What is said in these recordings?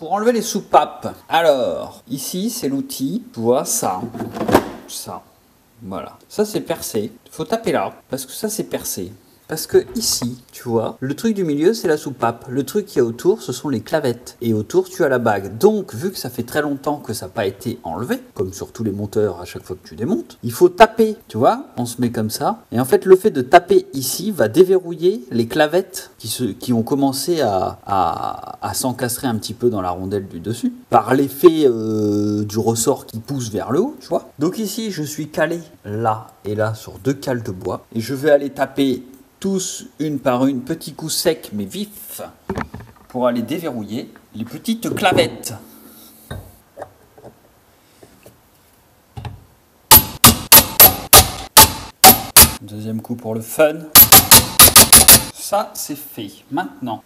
pour enlever les soupapes, alors, ici, c'est l'outil, tu vois, ça, voilà. Ça, c'est percé. Il faut taper là, parce que ça, c'est percé. Parce que ici, tu vois, le truc du milieu, c'est la soupape. Le truc qu'il y a autour, ce sont les clavettes. Et autour, tu as la bague. Donc, vu que ça fait très longtemps que ça n'a pas été enlevé, comme sur tous les monteurs à chaque fois que tu démontes, il faut taper, tu vois. On se met comme ça. Et en fait, le fait de taper ici va déverrouiller les clavettes qui ont commencé à s'encastrer un petit peu dans la rondelle du dessus. Par l'effet du ressort qui pousse vers le haut, tu vois. Donc ici, je suis calé là et là sur 2 cales de bois. Et je vais aller taper tous une par une, petit coup sec mais vif, pour aller déverrouiller les petites clavettes. Deuxième coup pour le fun. Ça, c'est fait. Maintenant,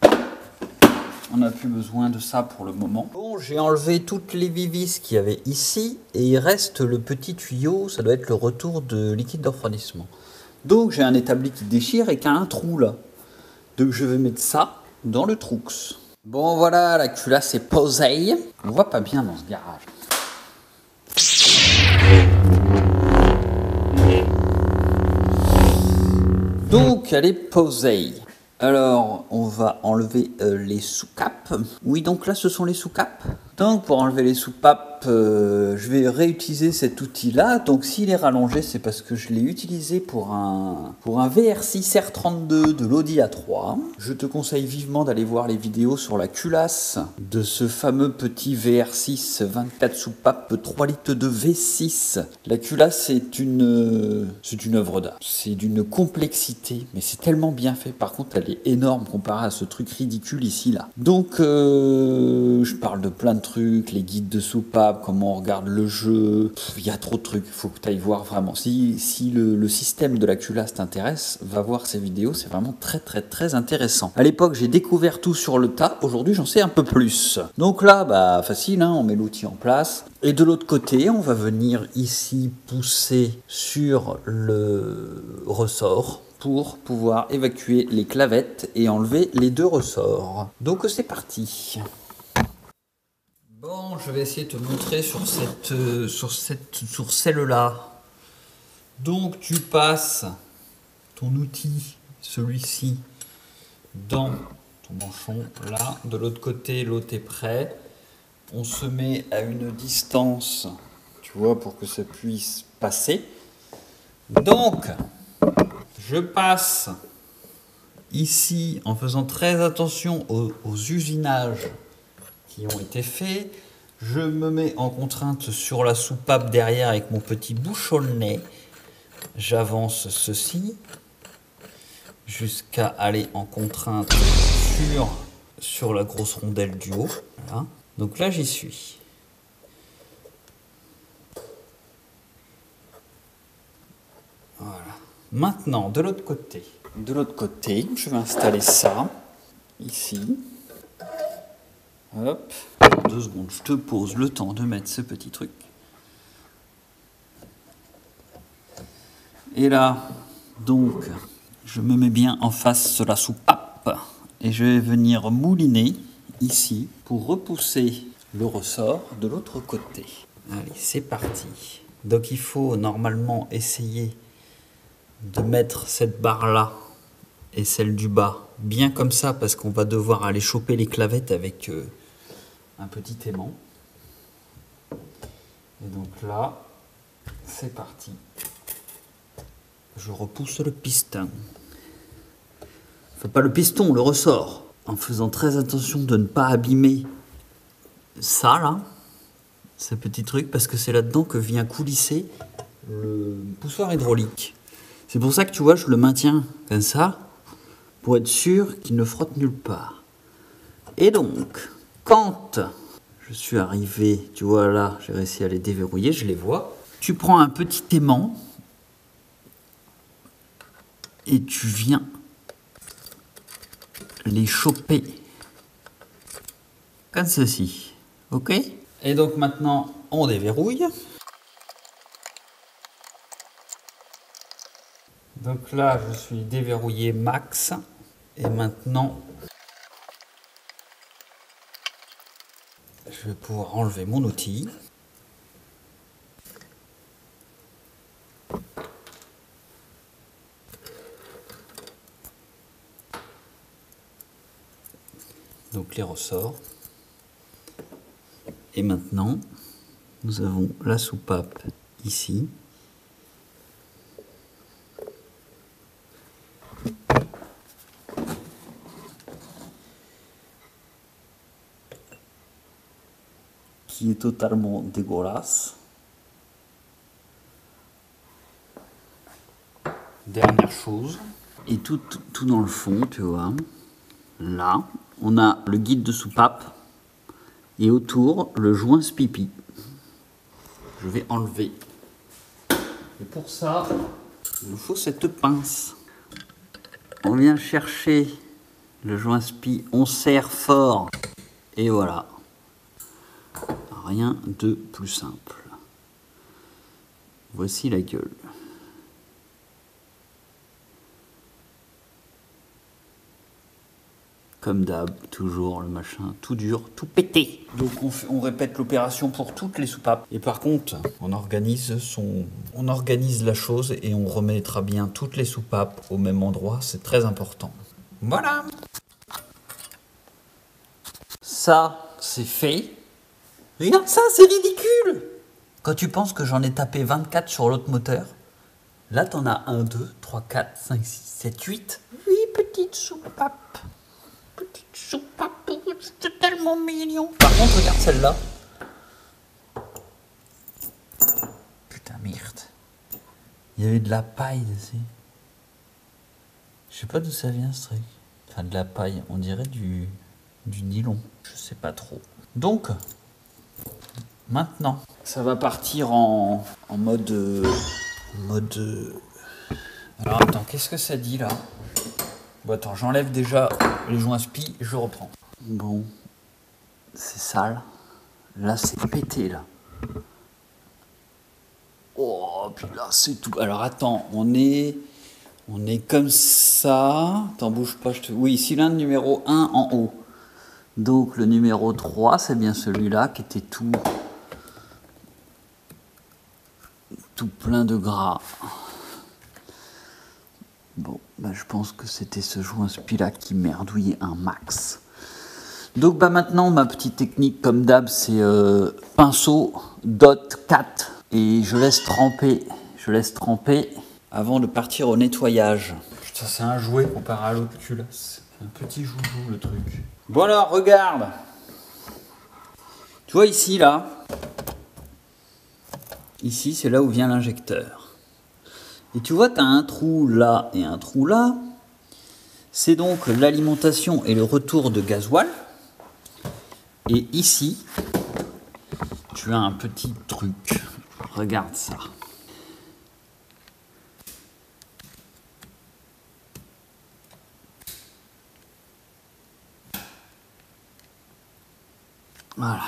on n'a plus besoin de ça pour le moment. Bon, j'ai enlevé toutes les vis qu'il y avait ici, et il reste le petit tuyau, ça doit être le retour de liquide de refroidissement. Donc j'ai un établi qui déchire et qui a un trou là. Donc je vais mettre ça dans le trou. Bon voilà, la culasse est posée. On voit pas bien dans ce garage. Donc elle est posée. Alors on va enlever les sous-capes. Oui, donc là ce sont les sous-capes. Donc pour enlever les soupapes, je vais réutiliser cet outil-là. Donc s'il est rallongé, c'est parce que je l'ai utilisé pour un VR6 R32 de l'Audi A3. Je te conseille vivement d'aller voir les vidéos sur la culasse de ce fameux petit VR6 24 soupapes 3 litres de V6. La culasse, c'est une œuvre d'art. C'est d'une complexité, mais c'est tellement bien fait. Par contre, elle est énorme comparée à ce truc ridicule ici, là. Donc, je parle de plein de trucs, les guides de soupapes, comment on regarde le jeu. Il y a trop de trucs, il faut que tu ailles voir vraiment. Si le système de la culasse t'intéresse, va voir ces vidéos, c'est vraiment très très très intéressant. À l'époque, j'ai découvert tout sur le tas, aujourd'hui j'en sais un peu plus. Donc là, bah facile, hein, on met l'outil en place. Et de l'autre côté, on va venir ici pousser sur le ressort pour pouvoir évacuer les clavettes et enlever les 2 ressorts. Donc c'est parti. Bon, je vais essayer de te montrer sur celle-là. Donc tu passes ton outil, celui-ci, dans ton manchon là. De l'autre côté, l'autre est prêt. On se met à une distance, tu vois, pour que ça puisse passer. Donc, je passe ici en faisant très attention aux usinages qui ont été faits. Je me mets en contrainte sur la soupape derrière avec mon petit bouchonnet. J'avance ceci jusqu'à aller en contrainte sur la grosse rondelle du haut. Voilà. Donc là, j'y suis. Voilà. Maintenant, de l'autre côté. De l'autre côté, je vais installer ça ici. Hop. 2 secondes, je te pose le temps de mettre ce petit truc. Et là, donc, je me mets bien en face de la soupape et je vais venir mouliner ici pour repousser le ressort de l'autre côté. Allez, c'est parti. Donc il faut normalement essayer de mettre cette barre-là et celle du bas bien comme ça parce qu'on va devoir aller choper les clavettes avec un petit aimant. Et donc là, c'est parti. Je repousse le piston. Enfin, pas le piston, le ressort. En faisant très attention de ne pas abîmer ça, là, ce petit truc, parce que c'est là-dedans que vient coulisser le poussoir hydraulique. C'est pour ça que tu vois, je le maintiens comme ça, pour être sûr qu'il ne frotte nulle part. Et donc, quand je suis arrivé, tu vois là, j'ai réussi à les déverrouiller, je les vois. Tu prends un petit aimant et tu viens les choper comme ceci, ok? Et donc maintenant on déverrouille. Donc là je suis déverrouillé max et maintenant je vais pouvoir enlever mon outil. Donc les ressorts. Et maintenant, nous avons la soupape ici. Qui est totalement dégueulasse. Dernière chose. Et tout dans le fond, tu vois. Là, on a le guide de soupape. Et autour, le joint pipi. Je vais enlever. Et pour ça, il nous faut cette pince. On vient chercher le joint spi, on serre fort. Et voilà. Rien de plus simple. Voici la gueule. Comme d'hab, toujours le machin, tout dur, tout pété. Donc on répète l'opération pour toutes les soupapes. Et par contre, on organise la chose et on remettra bien toutes les soupapes au même endroit. C'est très important. Voilà. Ça, c'est fait. Regarde ça, c'est ridicule. Quand tu penses que j'en ai tapé 24 sur l'autre moteur, là t'en as 1, 2, 3, 4, 5, 6, 7, 8. 8 petites soupapes. Petite soupape, c'est tellement mignon. Par contre, regarde celle-là. Putain, merde. Il y avait de la paille dessus. Je sais pas d'où ça vient ce truc. Enfin, de la paille, on dirait du nylon. Je sais pas trop. Donc, maintenant, ça va partir en mode... Alors attends, qu'est-ce que ça dit là? Bon attends, j'enlève déjà les joints spi et je reprends. Bon, c'est sale. Là, c'est pété là. Oh, puis là, c'est tout. Alors attends, on est comme ça. Attends, bouge pas, oui, cylindre numéro 1 en haut. Donc le numéro 3, c'est bien celui-là qui était tout plein de gras. Bon, bah, je pense que c'était ce joint spi là qui merdouillait un max. Donc bah maintenant, ma petite technique comme d'hab, c'est pinceau dot 4 et je laisse tremper avant de partir au nettoyage. Putain, c'est un jouet comparé à l'autre culasse. C'est un petit joujou le truc. Bon alors, regarde. Tu vois ici là. Ici, c'est là où vient l'injecteur. Et tu vois, tu as un trou là et un trou là. C'est donc l'alimentation et le retour de gasoil. Et ici, tu as un petit truc. Regarde ça. Voilà.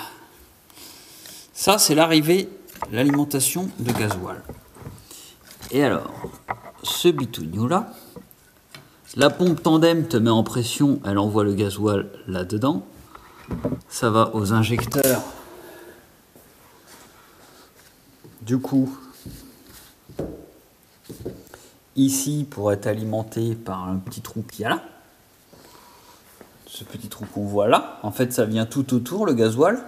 Ça, c'est l'arrivée, l'alimentation de gasoil. Et alors, ce bitougnou-là, la pompe tandem te met en pression, elle envoie le gasoil là-dedans. Ça va aux injecteurs. Du coup, ici, pour être alimenté par un petit trou qu'il y a là. Ce petit trou qu'on voit là, en fait, ça vient tout autour, le gasoil,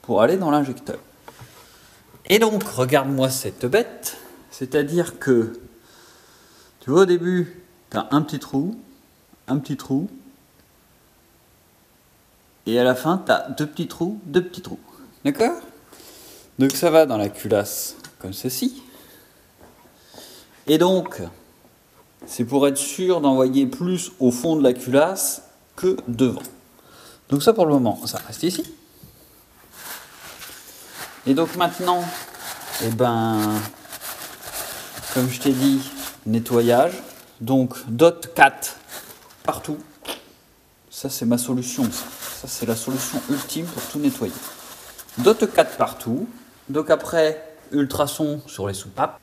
pour aller dans l'injecteur. Et donc, regarde-moi cette bête. C'est-à-dire que, tu vois, au début, tu as un petit trou, et à la fin, tu as deux petits trous. D'accord? Donc ça va dans la culasse comme ceci. Et donc, c'est pour être sûr d'envoyer plus au fond de la culasse que devant. Donc ça, pour le moment, ça reste ici. Et donc maintenant, eh ben... comme je t'ai dit, nettoyage. Donc, dot 4 partout. Ça, c'est ma solution. Ça, c'est la solution ultime pour tout nettoyer. Dot 4 partout. Donc après, ultrason sur les soupapes.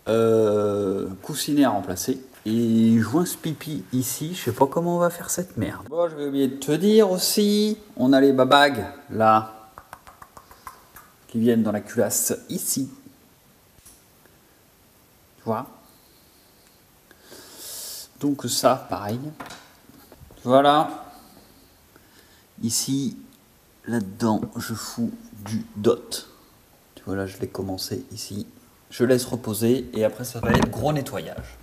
Coussinet à remplacer. Et joint pipi ici. Je sais pas comment on va faire cette merde. Bon, je vais oublier de te dire aussi. On a les babags là. qui viennent dans la culasse ici. Tu vois? Donc ça, pareil. Voilà. Ici, là-dedans, je fous du dot. Tu vois, là, je l'ai commencé ici. Je laisse reposer et après, ça va être gros nettoyage.